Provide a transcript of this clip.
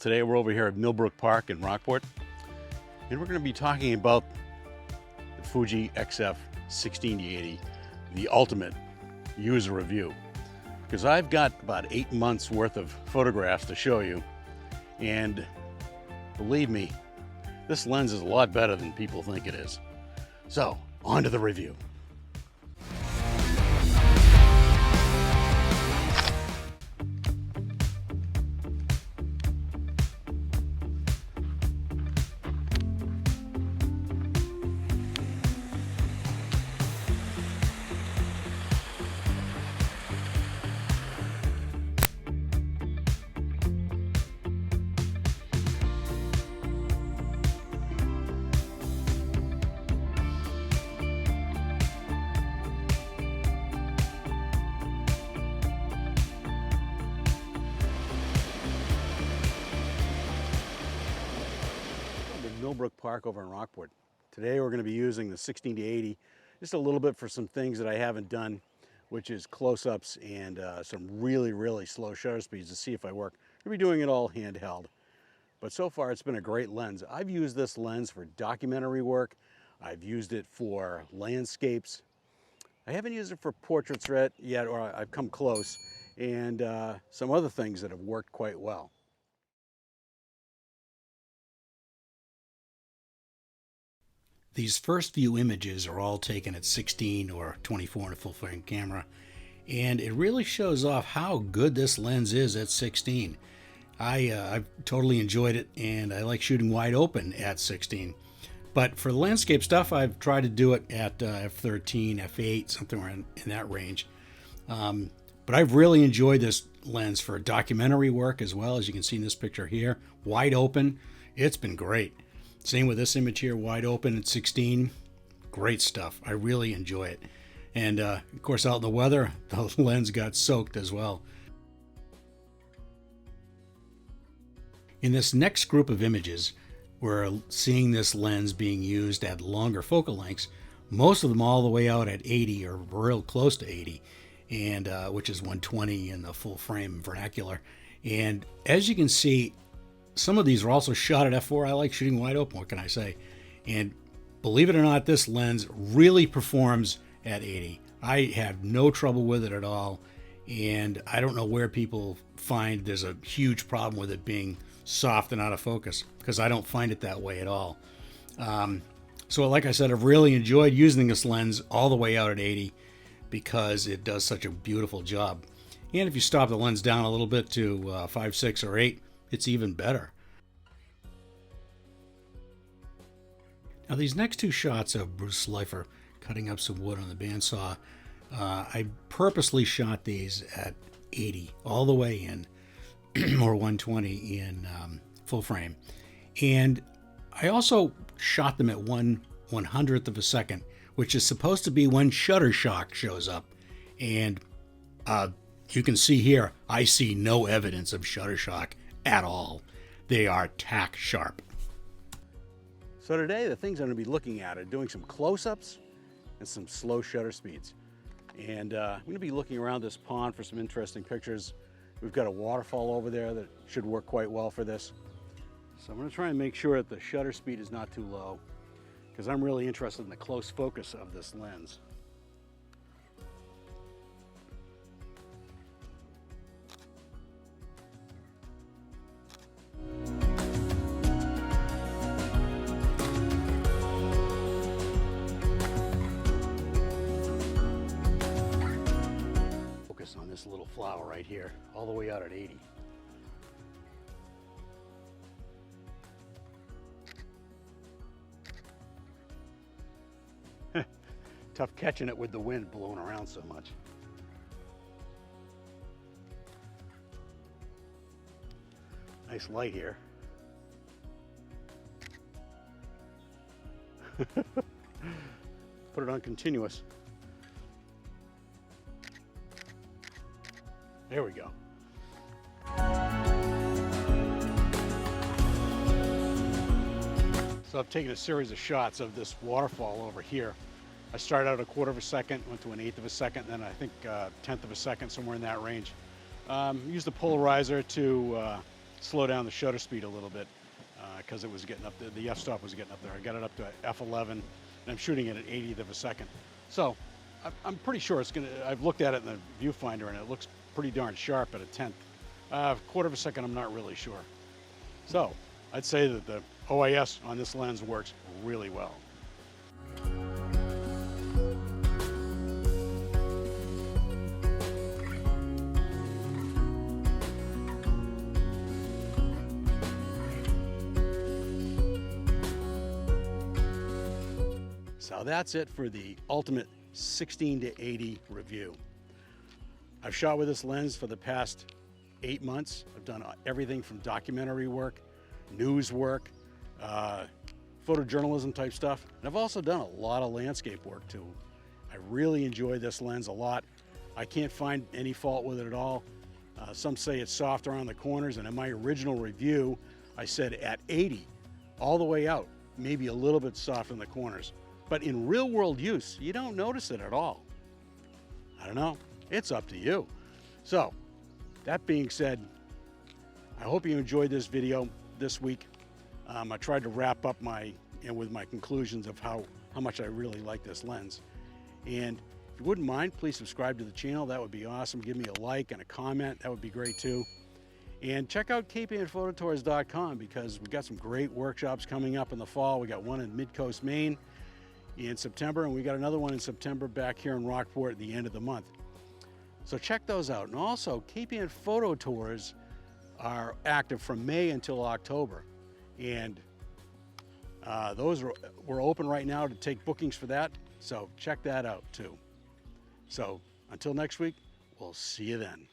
Today we're over here at Millbrook Park in Rockport, and we're going to be talking about the Fuji XF 16-80, the ultimate user review. Because I've got about 8 months worth of photographs to show you, and believe me, this lens is a lot better than people think it is. So, on to the review. Millbrook Park over in Rockport. Today we're going to be using the 16-80 just a little bit for some things that I haven't done, which is close-ups and some really slow shutter speeds to see if I work. We'll be doing it all handheld. But so far it's been a great lens. I've used this lens for documentary work. I've used it for landscapes. I haven't used it for portraits yet, or I've come close, and some other things that have worked quite well. These first few images are all taken at 16 or 24 in a full frame camera, and it really shows off how good this lens is at 16. I've totally enjoyed it, and I like shooting wide open at 16. But for the landscape stuff, I've tried to do it at f13, f8, something in that range. But I've really enjoyed this lens for documentary work as well. As you can see in this picture here, wide open. It's been great. Same with this image here, wide open at 16. Great stuff. I really enjoy it. And of course, out in the weather, the lens got soaked as well. In this next group of images, we're seeing this lens being used at longer focal lengths, most of them all the way out at 80 or real close to 80, and which is 120 in the full frame vernacular. And as you can see, some of these are also shot at f4. I like shooting wide open, what can I say? And believe it or not, this lens really performs at 80. I have no trouble with it at all, and I don't know where people find there's a huge problem with it being soft and out of focus, because I don't find it that way at all. So like I said, I've really enjoyed using this lens all the way out at 80 because it does such a beautiful job. And if you stop the lens down a little bit to 5, 6, or 8, it's even better. Now these next two shots of Bruce Slifer cutting up some wood on the bandsaw, I purposely shot these at 80 all the way in, or 120 in full frame. And I also shot them at 1/100th of a second, which is supposed to be when shutter shock shows up. And you can see here, I see no evidence of shutter shock at all. They are tack sharp. So today the things I'm going to be looking at are doing some close-ups and some slow shutter speeds. And I'm going to be looking around this pond for some interesting pictures. We've got a waterfall over there that should work quite well for this. So I'm going to try and make sure that the shutter speed is not too low, because I'm really interested in the close focus of this lens. On this little flower right here, all the way out at 80. Tough catching it with the wind blowing around so much. Nice light here. Put it on continuous. There we go. So I've taken a series of shots of this waterfall over here. I started out a 1/4 of a second, went to 1/8 of a second, then I think 1/10 of a second, somewhere in that range. Used the polarizer to slow down the shutter speed a little bit because it was getting up there. The f-stop was getting up there. I got it up to f11, and I'm shooting it at 80th of a second. So I'm pretty sure it's gonna. I've looked at it in the viewfinder, and it looks pretty darn sharp at a 10th. Quarter of a second, I'm not really sure. So I'd say that the OIS on this lens works really well. So that's it for the ultimate 16 to 80 review. I've shot with this lens for the past 8 months. I've done everything from documentary work, news work, photojournalism type stuff. And I've also done a lot of landscape work too. I really enjoy this lens a lot. I can't find any fault with it at all. Some say it's soft around the corners, and in my original review, I said at 80, all the way out, maybe a little bit soft in the corners. But in real world use, you don't notice it at all. I don't know, it's up to you. So, that being said, I hope you enjoyed this video this week. I tried to wrap up with my conclusions of how much I really like this lens. And if you wouldn't mind, please subscribe to the channel. That would be awesome. Give me a like and a comment. That would be great too. And check out capeandphototours.com because we've got some great workshops coming up in the fall. We got one in Mid-Coast, Maine in September, and we got another one in September back here in Rockport at the end of the month. So check those out. And also, Cape Photo Tours are active from May until October. And we're open right now to take bookings for that. So check that out too. So until next week, we'll see you then.